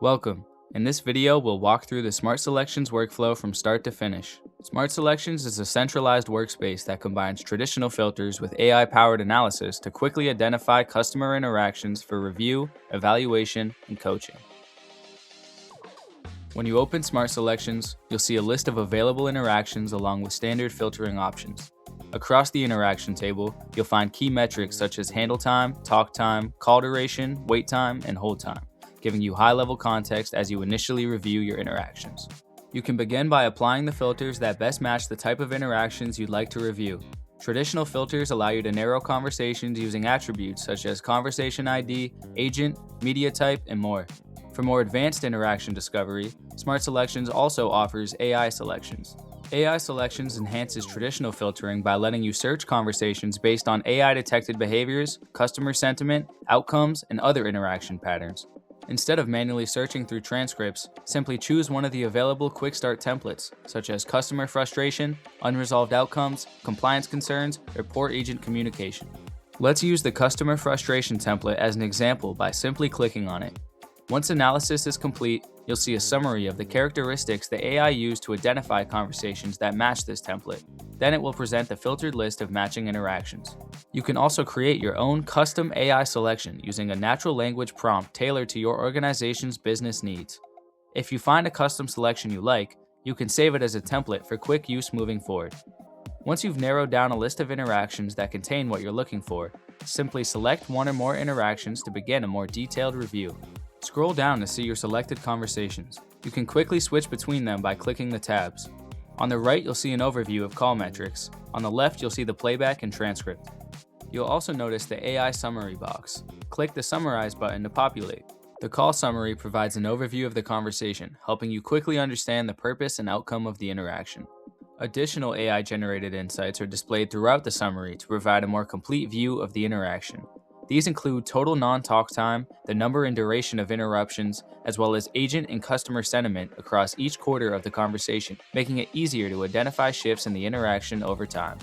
Welcome. In this video, we'll walk through the Smart Selections workflow from start to finish. Smart Selections is a centralized workspace that combines traditional filters with AI-powered analysis to quickly identify customer interactions for review, evaluation, and coaching. When you open Smart Selections, you'll see a list of available interactions along with standard filtering options. Across the interaction table, you'll find key metrics such as handle time, talk time, call duration, wait time, and hold time, giving you high-level context as you initially review your interactions. You can begin by applying the filters that best match the type of interactions you'd like to review. Traditional filters allow you to narrow conversations using attributes such as conversation ID, agent, media type, and more. For more advanced interaction discovery, Smart Selections also offers AI selections. AI selections enhances traditional filtering by letting you search conversations based on AI-detected behaviors, customer sentiment, outcomes, and other interaction patterns. Instead of manually searching through transcripts, simply choose one of the available quick start templates, such as customer frustration, unresolved outcomes, compliance concerns, or poor agent communication. Let's use the customer frustration template as an example by simply clicking on it. Once analysis is complete, you'll see a summary of the characteristics the AI used to identify conversations that match this template. Then it will present the filtered list of matching interactions. You can also create your own custom AI selection using a natural language prompt tailored to your organization's business needs. If you find a custom selection you like, you can save it as a template for quick use moving forward. Once you've narrowed down a list of interactions that contain what you're looking for, simply select one or more interactions to begin a more detailed review. Scroll down to see your selected conversations. You can quickly switch between them by clicking the tabs. On the right, you'll see an overview of call metrics. On the left, you'll see the playback and transcript. You'll also notice the AI summary box. Click the Summarize button to populate. The call summary provides an overview of the conversation, helping you quickly understand the purpose and outcome of the interaction. Additional AI-generated insights are displayed throughout the summary to provide a more complete view of the interaction. These include total non-talk time, the number and duration of interruptions, as well as agent and customer sentiment across each quarter of the conversation, making it easier to identify shifts in the interaction over time.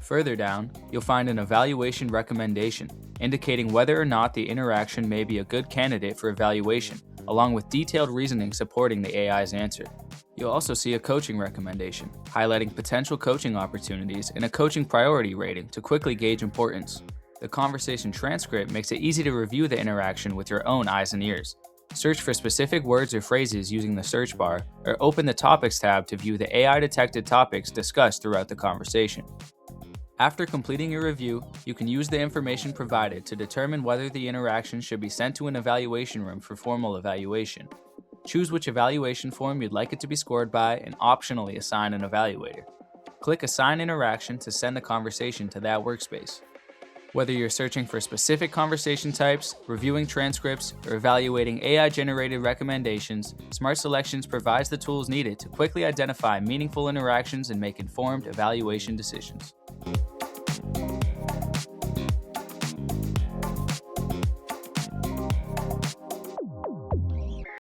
Further down, you'll find an evaluation recommendation, indicating whether or not the interaction may be a good candidate for evaluation, along with detailed reasoning supporting the AI's answer. You'll also see a coaching recommendation, highlighting potential coaching opportunities and a coaching priority rating to quickly gauge importance. The conversation transcript makes it easy to review the interaction with your own eyes and ears. Search for specific words or phrases using the search bar, or open the Topics tab to view the AI-detected topics discussed throughout the conversation. After completing your review, you can use the information provided to determine whether the interaction should be sent to an evaluation room for formal evaluation. Choose which evaluation form you'd like it to be scored by and optionally assign an evaluator. Click Assign Interaction to send the conversation to that workspace. Whether you're searching for specific conversation types, reviewing transcripts, or evaluating AI-generated recommendations, Smart Selections provides the tools needed to quickly identify meaningful interactions and make informed evaluation decisions.